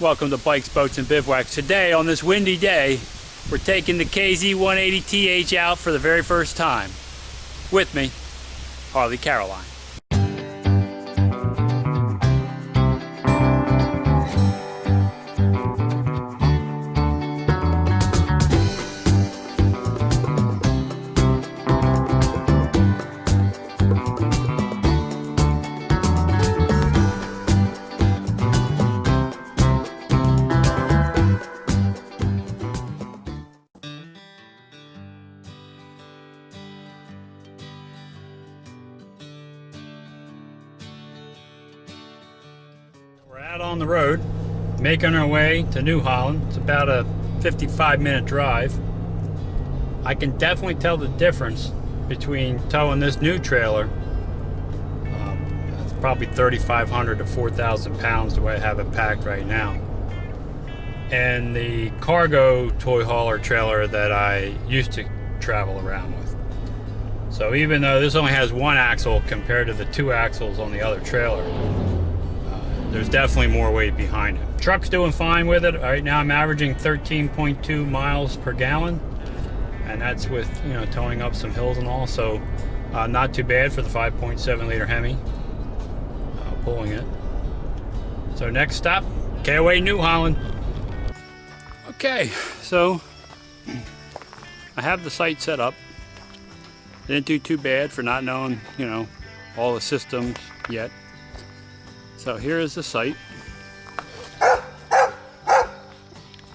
Welcome to Bikes, Boats, and Bivouacs. Today, on this windy day, we're taking the KZ180TH out for the very first time. With me, Harley Caroline. We're out on the road, making our way to New Holland. It's about a 55-minute drive. I can definitely tell the difference between towing this new trailer. It's probably 3,500 to 4,000 pounds the way I have it packed right now, and the cargo toy hauler trailer that I used to travel around with. So even though this only has one axle compared to the two axles on the other trailer, there's definitely more weight behind it. Truck's doing fine with it. Right now I'm averaging 13.2 miles per gallon, and that's with, towing up some hills and all, so not too bad for the 5.7 liter Hemi pulling it. So next stop, KOA New Holland. Okay, so I have the site set up. Didn't do too bad for not knowing, all the systems yet. So here is the site.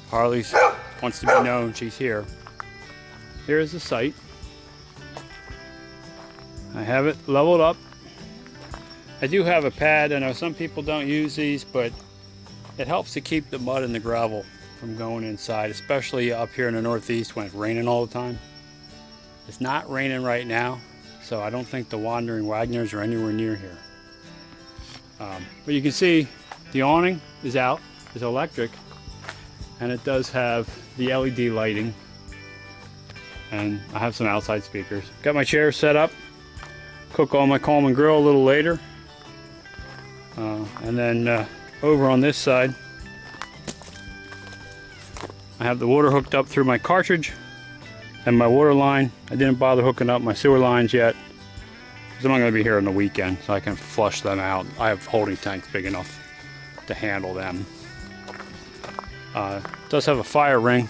Harley wants to be known, she's here. Here is the site. I have it leveled up. I do have a pad. I know some people don't use these, but it helps to keep the mud and the gravel from going inside, especially up here in the Northeast when it's raining all the time. It's not raining right now, so I don't think the Wandering Wagners are anywhere near here. But you can see the awning is out, it's electric, and it does have the LED lighting, and I have some outside speakers. Got my chair set up, cook on my Coleman grill a little later, and then over on this side I have the water hooked up through my cartridge and my water line. I didn't bother hooking up my sewer lines yet, I'm not going to be here on the weekend, so I can flush them out. I have holding tanks big enough to handle them. It does have a fire ring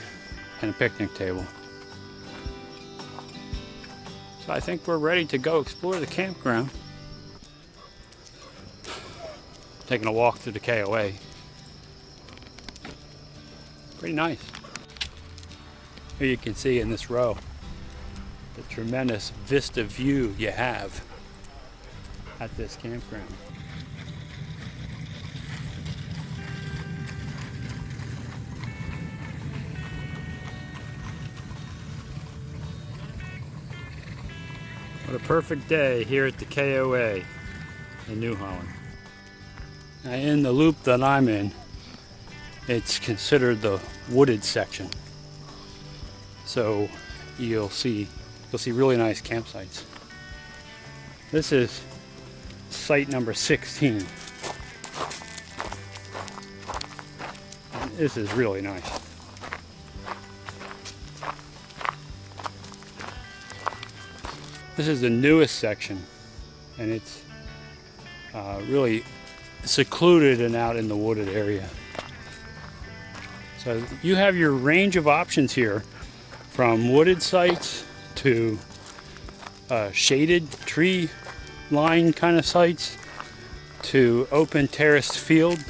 and a picnic table. So I think we're ready to go explore the campground. Taking a walk through the KOA. Pretty nice. Here you can see in this row the tremendous vista view you have at this campground. What a perfect day here at the KOA in New Holland. Now in the loop that I'm in, it's considered the wooded section. So you'll see really nice campsites. This is site number 16. And this is really nice. This is the newest section, and it's really secluded and out in the wooded area. So you have your range of options here, from wooded sites to shaded tree line kind of sites to open terraced field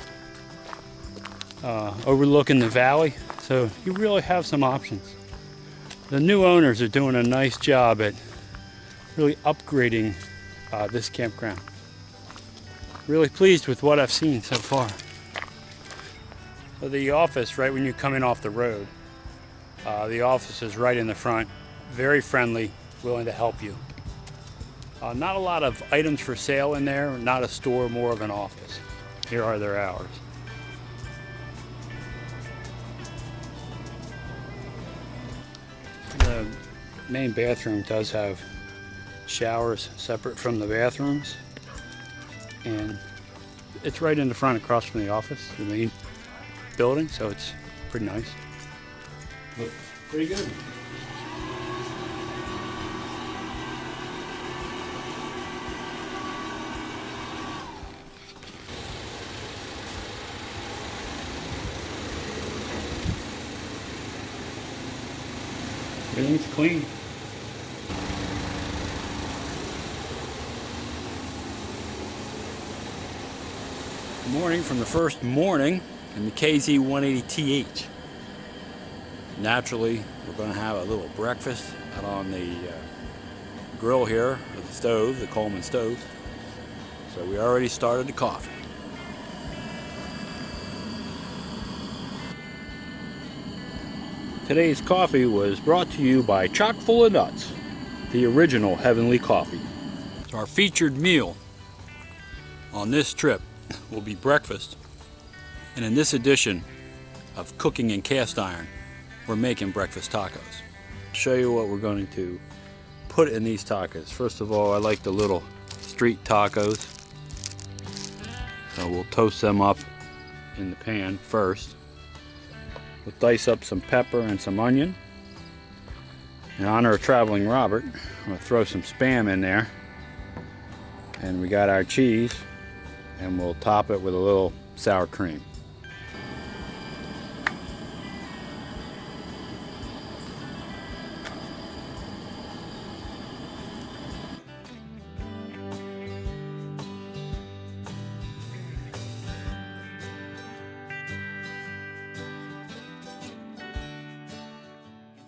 overlooking the valley. So you really have some options. The new owners are doing a nice job at really upgrading this campground. Really pleased with what I've seen so far. So the office, right when you come in off the road, the office is right in the front, very friendly, willing to help you. Not a lot of items for sale in there, not a store, more of an office. Here are their hours. The main bathroom does have showers separate from the bathrooms, and it's right in the front across from the office, the main building, so it's pretty nice. Looks pretty good. Everything's clean. Morning from the first morning in the KZ180TH. Naturally, we're going to have a little breakfast out on the grill here, or the stove, the Coleman stove. So we already started the coffee. Today's coffee was brought to you by Chock Full of Nuts, the original Heavenly Coffee. So our featured meal on this trip will be breakfast, and in this edition of Cooking in Cast Iron, we're making breakfast tacos. I'll show you what we're going to put in these tacos. First of all, I like the little street tacos, so we'll toast them up in the pan first. We'll dice up some pepper and some onion. In honor of Traveling Robert, I'm going to throw some Spam in there, and we got our cheese, and we'll top it with a little sour cream.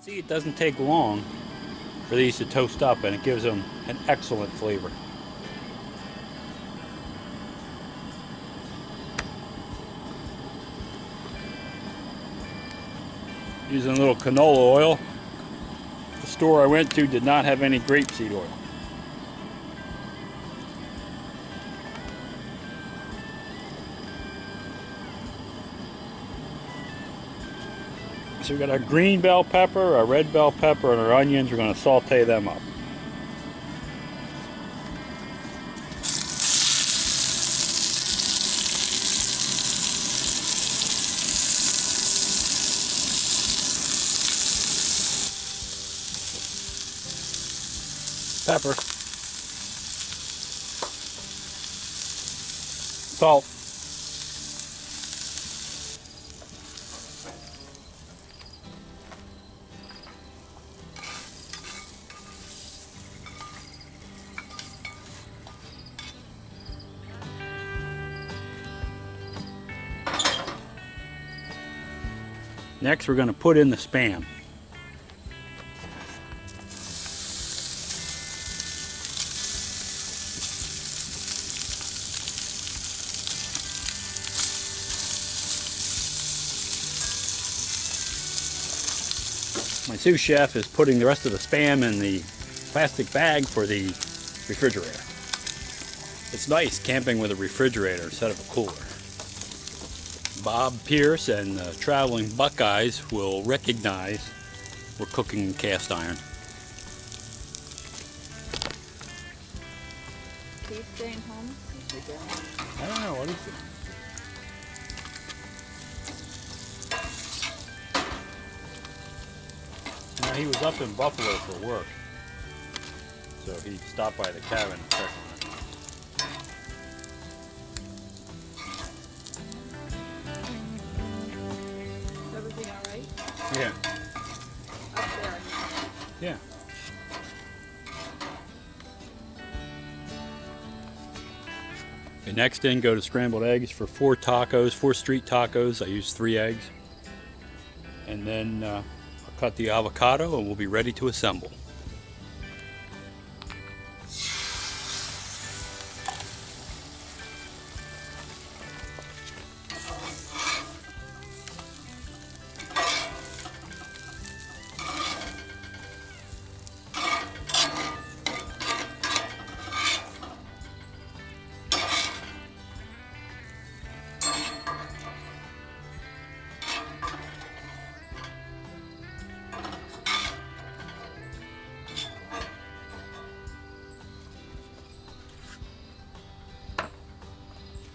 See, it doesn't take long for these to toast up, and it gives them an excellent flavor. Using a little canola oil. The store I went to did not have any grapeseed oil. So we got our green bell pepper, our red bell pepper, and our onions. We're going to saute them up. Pepper, salt, next we're going to put in the Spam. My sous chef is putting the rest of the Spam in the plastic bag for the refrigerator. It's nice camping with a refrigerator instead of a cooler. Bob Pierce and the Traveling Buckeyes will recognize we're cooking in cast iron. He's staying home this weekend? I don't know, what is it? No, he was up in Buffalo for work, so he stopped by the cabin and checked on it. Is everything alright? Yeah. Up there. Yeah. Okay, next in go to scrambled eggs for 4 tacos, 4 street tacos. I use 3 eggs. And then I'll cut the avocado and we'll be ready to assemble.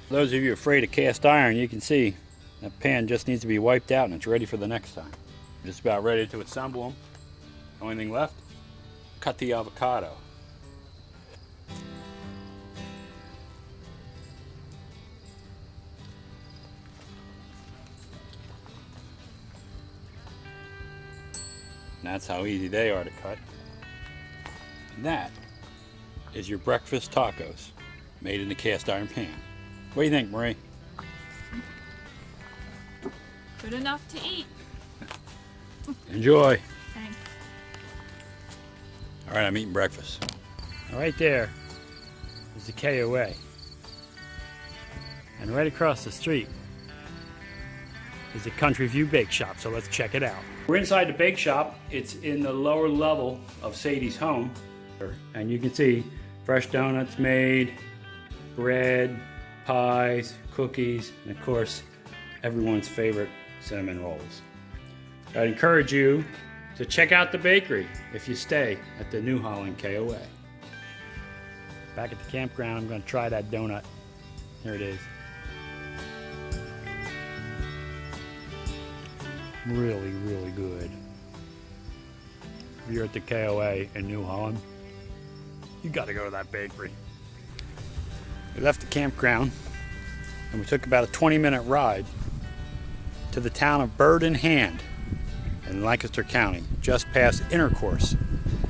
For those of you afraid of cast iron, you can see That pan just needs to be wiped out and it's ready for the next time. Just about ready to assemble them. Only thing left, cut the avocado. And that's how easy they are to cut. And that is your breakfast tacos made in the cast iron pan. What do you think, Marie? Good enough to eat. Enjoy. Thanks. All right, I'm eating breakfast. Right there is the KOA. And right across the street is the Country View Bake Shop, so let's check it out. We're inside the bake shop. It's in the lower level of Sadie's home. And you can see fresh donuts made, bread, pies, cookies, and of course, everyone's favorite cinnamon rolls. I'd encourage you to check out the bakery if you stay at the New Holland KOA. Back at the campground, I'm going to try that donut. Here it is. Really, really good. If you're at the KOA in New Holland, you got to go to that bakery. We left the campground and we took about a 20-minute ride to the town of Bird in Hand in Lancaster County, just past Intercourse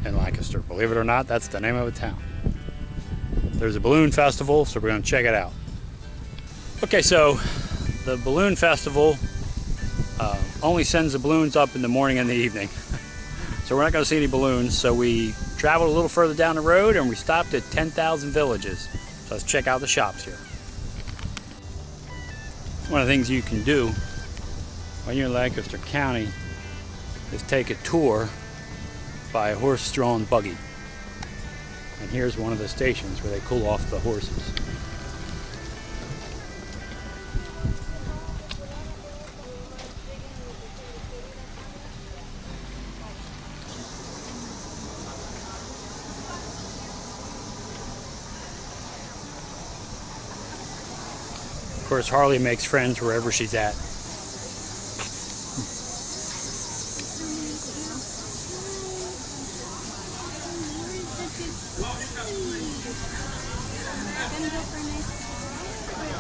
in Lancaster. Believe it or not, that's the name of the town. There's a balloon festival, so we're going to check it out. Okay, so the balloon festival only sends the balloons up in the morning and the evening. So we're not going to see any balloons, so we traveled a little further down the road and we stopped at 10,000 Villages. So let's check out the shops here. One of the things you can do when you're in Lancaster County is take a tour by a horse-drawn buggy. And here's one of the stations where they cool off the horses. Of course, Harley makes friends wherever she's at.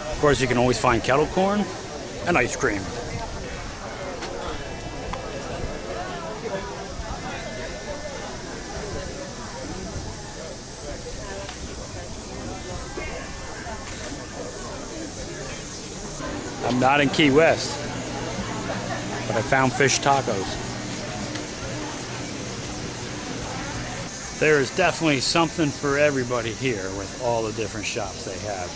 Of course, you can always find kettle corn and ice cream. I'm not in Key West, but I found fish tacos. There is definitely something for everybody here with all the different shops they have.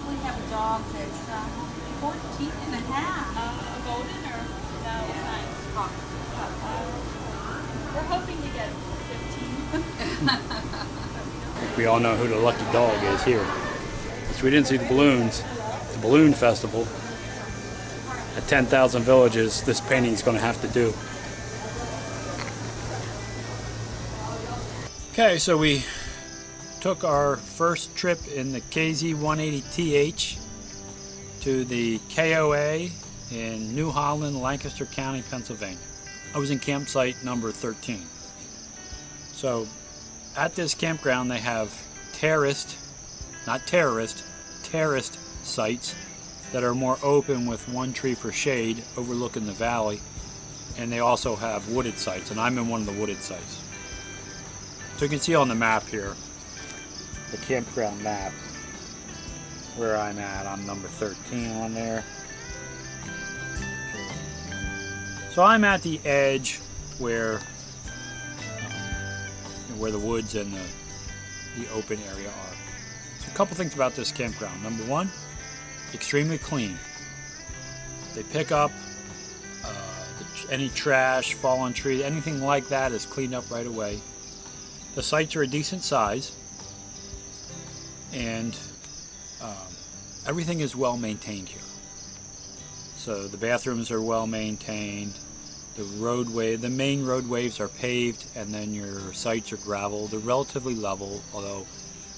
We have a dog that's 14 and a half. A golden or no? Nice. We're hoping to get 15. We all know who the lucky dog is here. So we didn't see the balloons. The balloon festival at 10,000 Villages. This painting is going to have to do. Okay, so we took our first trip in the KZ-180TH to the KOA in New Holland, Lancaster County, Pennsylvania. I was in campsite number 13. So at this campground they have terraced, not terrorist, terraced sites that are more open with one tree for shade overlooking the valley, and they also have wooded sites, and I'm in one of the wooded sites. So you can see on the map here, the campground map, where I'm at. I'm number 13 on there. So I'm at the edge where the woods and the open area are. So a couple things about this campground. Number one, extremely clean. They pick up any trash, fallen tree, anything like that is cleaned up right away. The sites are a decent size, and everything is well maintained here. So the bathrooms are well maintained. The main roadways are paved, and then your sites are gravel. They're relatively level, although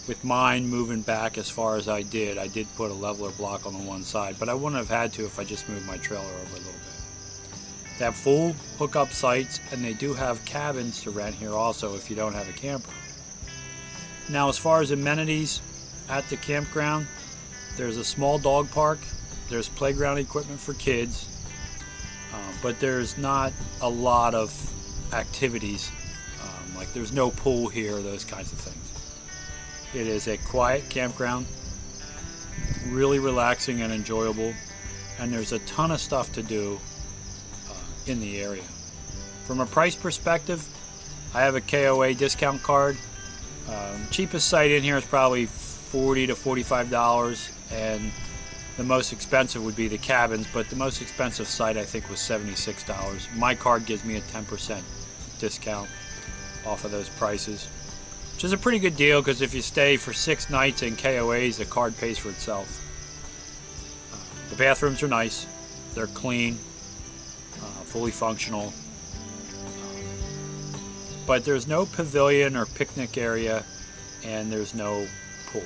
with mine moving back as far as I did put a leveler block on the one side, but I wouldn't have had to if I just moved my trailer over a little bit. They have full hookup sites, and they do have cabins to rent here also if you don't have a camper. Now, as far as amenities at the campground, there's a small dog park, there's playground equipment for kids, but there's not a lot of activities, like there's no pool here, those kinds of things. It is a quiet campground, really relaxing and enjoyable, and there's a ton of stuff to do in the area. From a price perspective, I have a KOA discount card. Cheapest site in here is probably $40 to $45, and the most expensive would be the cabins, but the most expensive site I think was $76. My card gives me a 10% discount off of those prices, which is a pretty good deal because if you stay for 6 nights in KOAs, the card pays for itself. The bathrooms are nice, they're clean, fully functional, but there's no pavilion or picnic area, and there's no pool.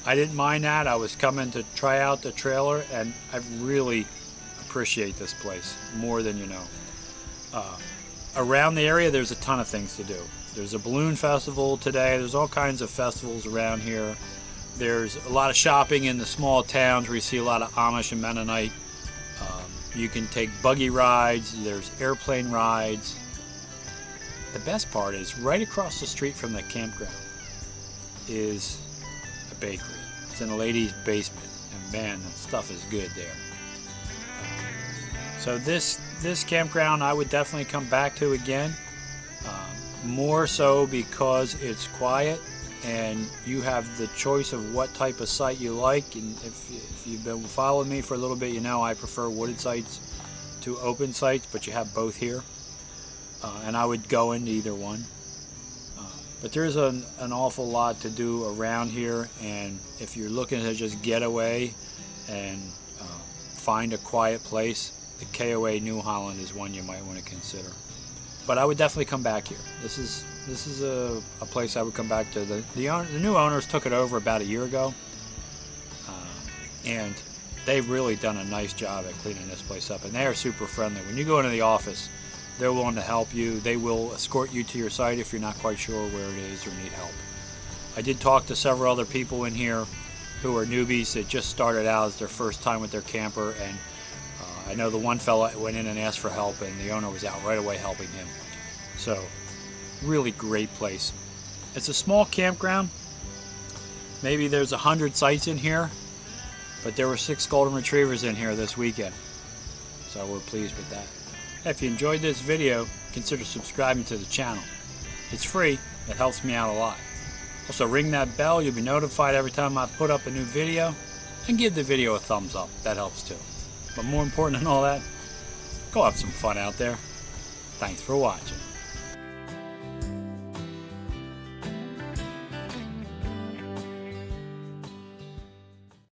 I didn't mind that. I was coming to try out the trailer, and I really appreciate this place more than you know. Around the area, there's a ton of things to do. There's a balloon festival today. There's all kinds of festivals around here. There's a lot of shopping in the small towns where you see a lot of Amish and Mennonite. You can take buggy rides. There's airplane rides. The best part is right across the street from the campground is a bakery. It's in a lady's basement, and man, the stuff is good there. So this campground I would definitely come back to again, more so because it's quiet and you have the choice of what type of site you like. And if you've been following me for a little bit, you know I prefer wooded sites to open sites, but you have both here, and I would go into either one. But there's an awful lot to do around here, and if you're looking to just get away and find a quiet place, the KOA New Holland is one you might want to consider. But I would definitely come back here. This is a place I would come back to. The new owners took it over about a year ago, and they've really done a nice job at cleaning this place up, and they are super friendly. When you go into the office, they're willing to help you. They will escort you to your site if you're not quite sure where it is or need help. I did talk to several other people in here who are newbies that just started out as their first time with their camper, and I know the one fella went in and asked for help, and the owner was out right away helping him. So, really great place. It's a small campground. Maybe there's 100 sites in here, but there were 6 golden retrievers in here this weekend. So we're pleased with that. If you enjoyed this video, consider subscribing to the channel. It's free, it helps me out a lot. Also ring that bell, you'll be notified every time I put up a new video, and give the video a thumbs up, that helps too. But more important than all that, go have some fun out there. Thanks for watching.